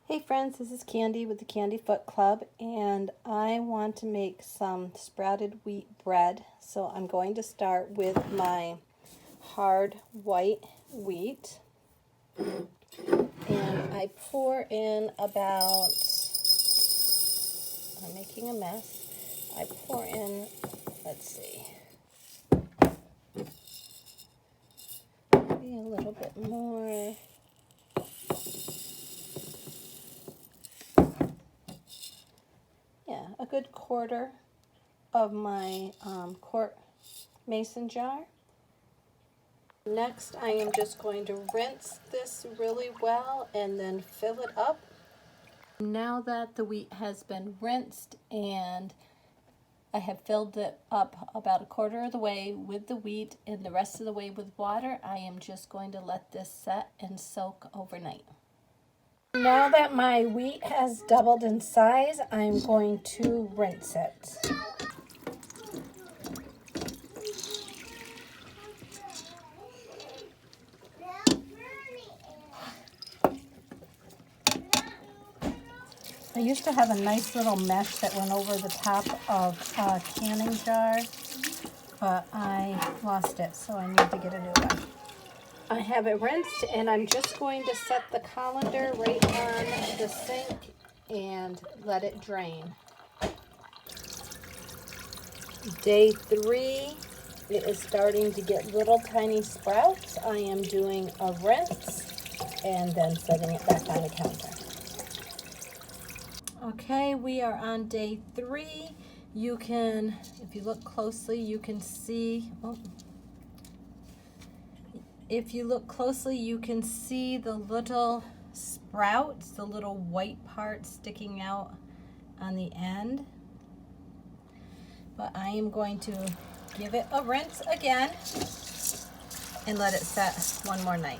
Hey friends, this is Candy with the Candy Foot Club, and I want to make some sprouted wheat bread. So I'm going to start with my hard white wheat, and I pour in about, I'm making a mess, I pour in, let's see, maybe a little bit more. Yeah, a good quarter of my quart mason jar. Next, I am just going to rinse this really well and then fill it up. Now that the wheat has been rinsed and I have filled it up about a quarter of the way with the wheat and the rest of the way with water, I am just going to let this set and soak overnight. Now that my wheat has doubled in size, I'm going to rinse it. I used to have a nice little mesh that went over the top of a canning jar, but I lost it, so I need to get a new one. I have it rinsed, and I'm just going to set the colander right on the sink and let it drain. Day 3, it is starting to get little tiny sprouts. I am doing a rinse and then setting it back on the counter. Okay, we are on day 3. You can, if you look closely, you can see, if you look closely, you can see the little sprouts, the little white parts sticking out on the end. But I am going to give it a rinse again and let it set one more night.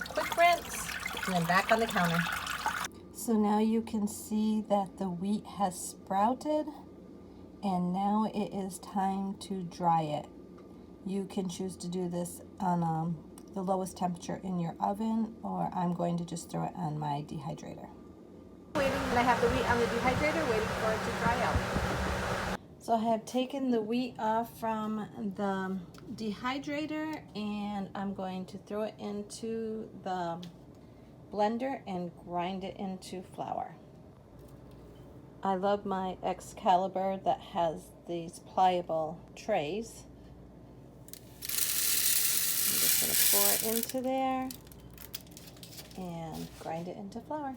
Quick rinse and then back on the counter. So now you can see that the wheat has sprouted, and now it is time to dry it. You can choose to do this on the lowest temperature in your oven, or I'm going to just throw it on my dehydrator. Waiting, and I have the wheat on the dehydrator waiting for it to dry out. So I have taken the wheat off from the dehydrator, and I'm going to throw it into the blender and grind it into flour. I love my Excalibur that has these pliable trays. I'm just going to pour it into there and grind it into flour.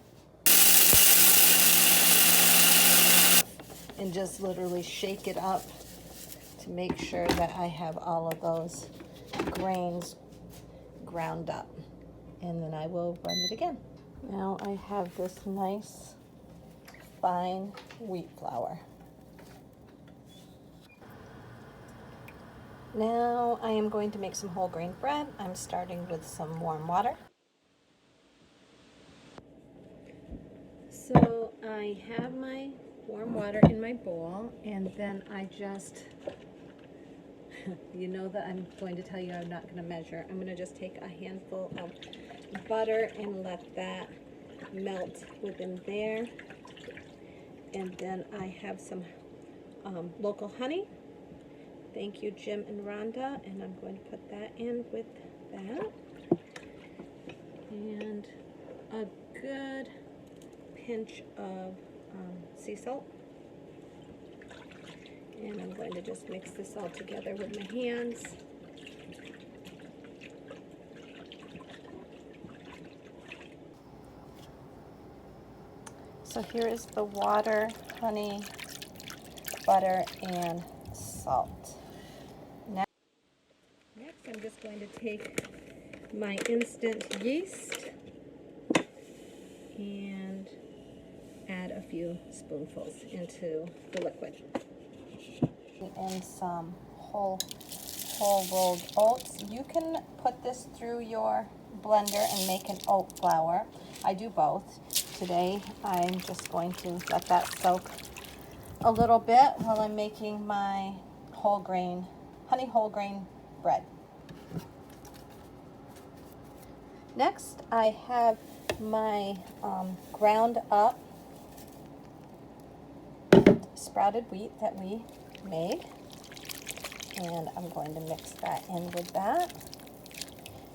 And just literally shake it up to make sure that I have all of those grains ground up. And then I will run it again. Now I have this nice fine wheat flour. Now I am going to make some whole grain bread. I'm starting with some warm water. So I have my warm water in my bowl, and then I just, you know that I'm going to tell you I'm not going to measure. I'm going to just take a handful of butter and let that melt within there. And then I have some local honey. Thank you, Jim and Rhonda. And I'm going to put that in with that. And a good pinch of sea salt. And I'm going to just mix this all together with my hands. So here is the water, honey, butter, and salt. Next, I'm just going to take my instant yeast and add a few spoonfuls into the liquid. And some whole rolled oats. You can put this through your blender and make an oat flour. I do both. Today I'm just going to let that soak a little bit while I'm making my honey whole grain bread. Next I have my ground up sprouted wheat that we made, and I'm going to mix that in with that.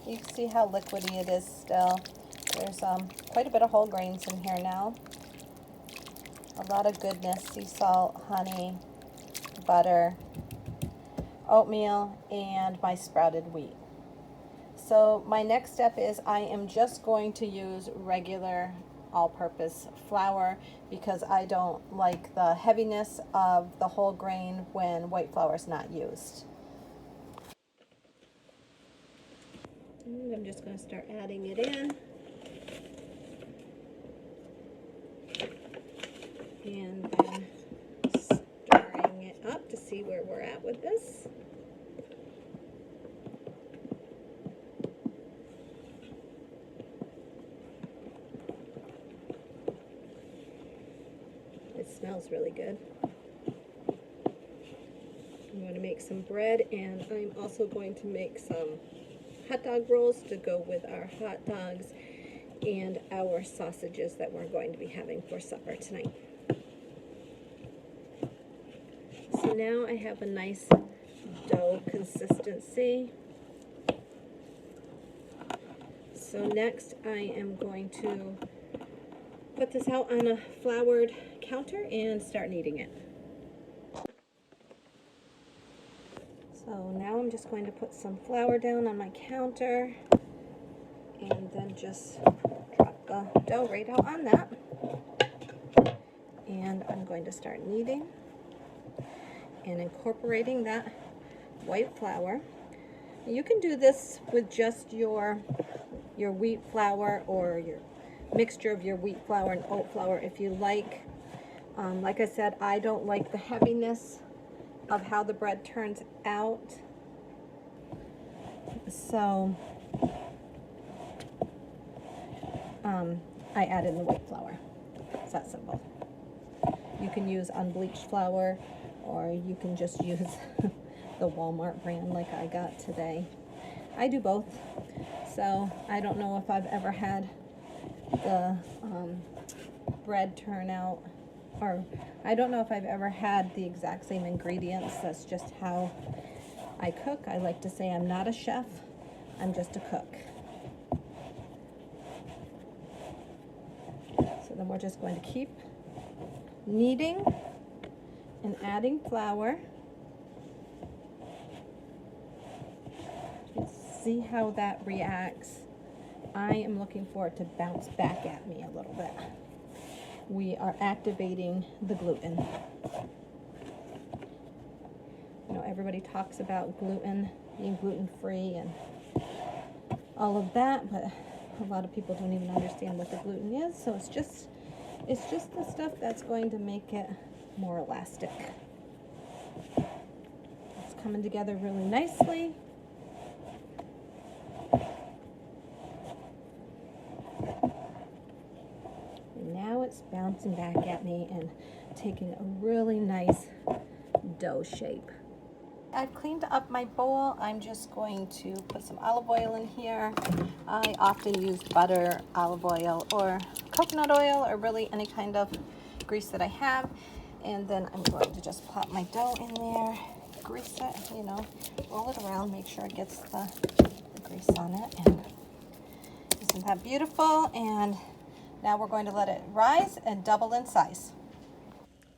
You can see how liquidy it is still. There's quite a bit of whole grains in here now. A lot of goodness: sea salt, honey, butter, oatmeal, and my sprouted wheat. So my next step is I am just going to use regular all-purpose flour because I don't like the heaviness of the whole grain when white flour is not used. And I'm just going to start adding it in. And then stirring it up to see where we're at with this. It smells really good. I'm going to make some bread, and I'm also going to make some hot dog rolls to go with our hot dogs and our sausages that we're going to be having for supper tonight. So now I have a nice dough consistency. So next I am going to put this out on a floured counter and start kneading it. So now I'm just going to put some flour down on my counter and then just drop the dough right out on that. And I'm going to start kneading and incorporating that white flour. You can do this with just your wheat flour or your mixture of your wheat flour and oat flour if you like. Like I said, I don't like the heaviness of how the bread turns out. So I added the white flour. It's that simple. You can use unbleached flour, or you can just use the Walmart brand like I got today. I do both. So I don't know if I've ever had the bread turn out, or I don't know if I've ever had the exact same ingredients. That's just how I cook. I like to say I'm not a chef, I'm just a cook. So then we're just going to keep kneading and adding flour. See how that reacts. I am looking for it to bounce back at me a little bit. We are activating the gluten. You know, everybody talks about gluten, being gluten-free and all of that, but a lot of people don't even understand what the gluten is. So it's just the stuff that's going to make it more elastic. It's coming together really nicely. It's bouncing back at me and taking a really nice dough shape. I've cleaned up my bowl. I'm just going to put some olive oil in here. I often use butter, olive oil, or coconut oil, or really any kind of grease that I have. And then I'm going to just plop my dough in there, grease it, you know, roll it around, make sure it gets the grease on it. And isn't that beautiful? And now we're going to let it rise and double in size.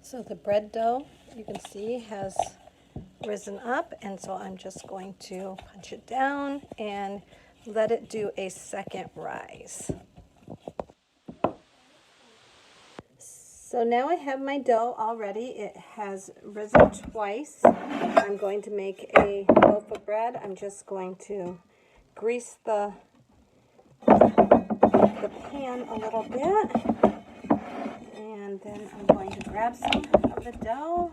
So the bread dough, you can see, has risen up, and so I'm just going to punch it down and let it do a second rise. So now I have my dough already. It has risen twice. I'm going to make a loaf of bread. I'm just going to grease the pan a little bit, and then I'm going to grab some of the dough,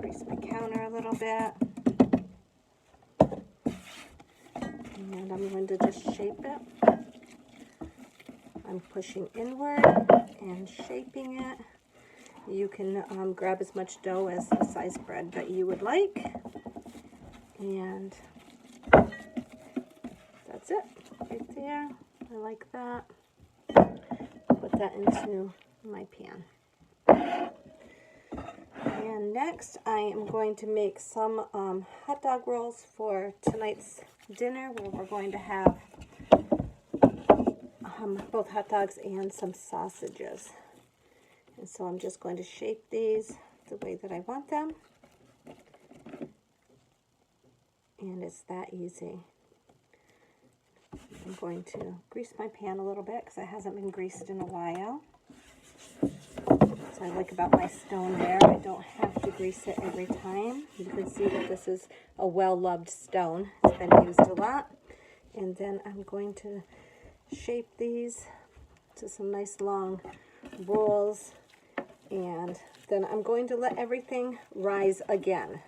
grease my counter a little bit, and I'm going to just shape it. I'm pushing inward and shaping it. You can grab as much dough as the size bread that you would like, and That's it, right there. I like that. Put that into my pan. And next, I am going to make some hot dog rolls for tonight's dinner, where we're going to have both hot dogs and some sausages. And so I'm just going to shape these the way that I want them. And it's that easy. I'm going to grease my pan a little bit because it hasn't been greased in a while. So I like about my stoneware, I don't have to grease it every time. You can see that this is a well-loved stone. It's been used a lot. And then I'm going to shape these to some nice long rolls. And then I'm going to let everything rise again.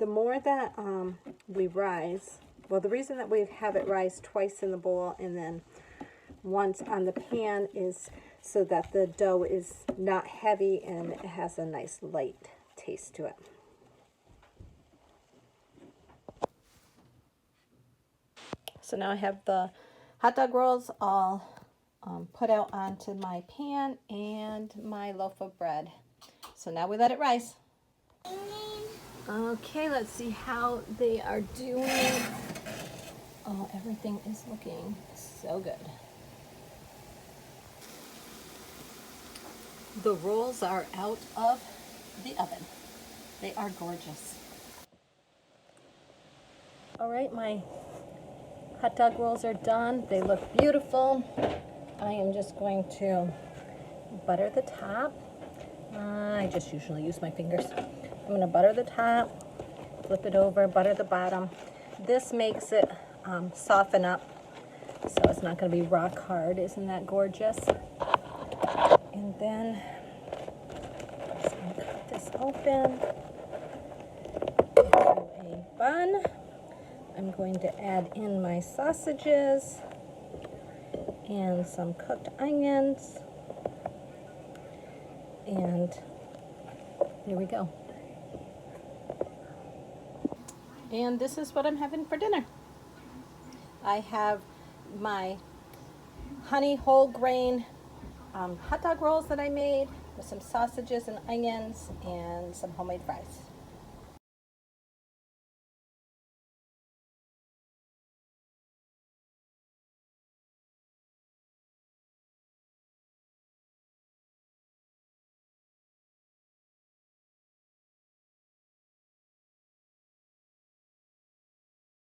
The more that we rise, well, the reason that we have it rise twice in the bowl and then once on the pan is so that the dough is not heavy and it has a nice light taste to it. So now I have the hot dog rolls all put out onto my pan and my loaf of bread. So now we let it rise. Okay, let's see how they are doing. Oh, everything is looking so good. The rolls are out of the oven. They are gorgeous. All right, my hot dog rolls are done. They look beautiful. I am just going to butter the top. I just usually use my fingers. I'm going to butter the top, flip it over, butter the bottom. This makes it soften up, so it's not going to be rock hard. Isn't that gorgeous? And then I'm just going to cut this open into a bun. I'm going to add in my sausages and some cooked onions. And there we go. And this is what I'm having for dinner. I have my honey whole grain hot dog rolls that I made with some sausages and onions and some homemade fries.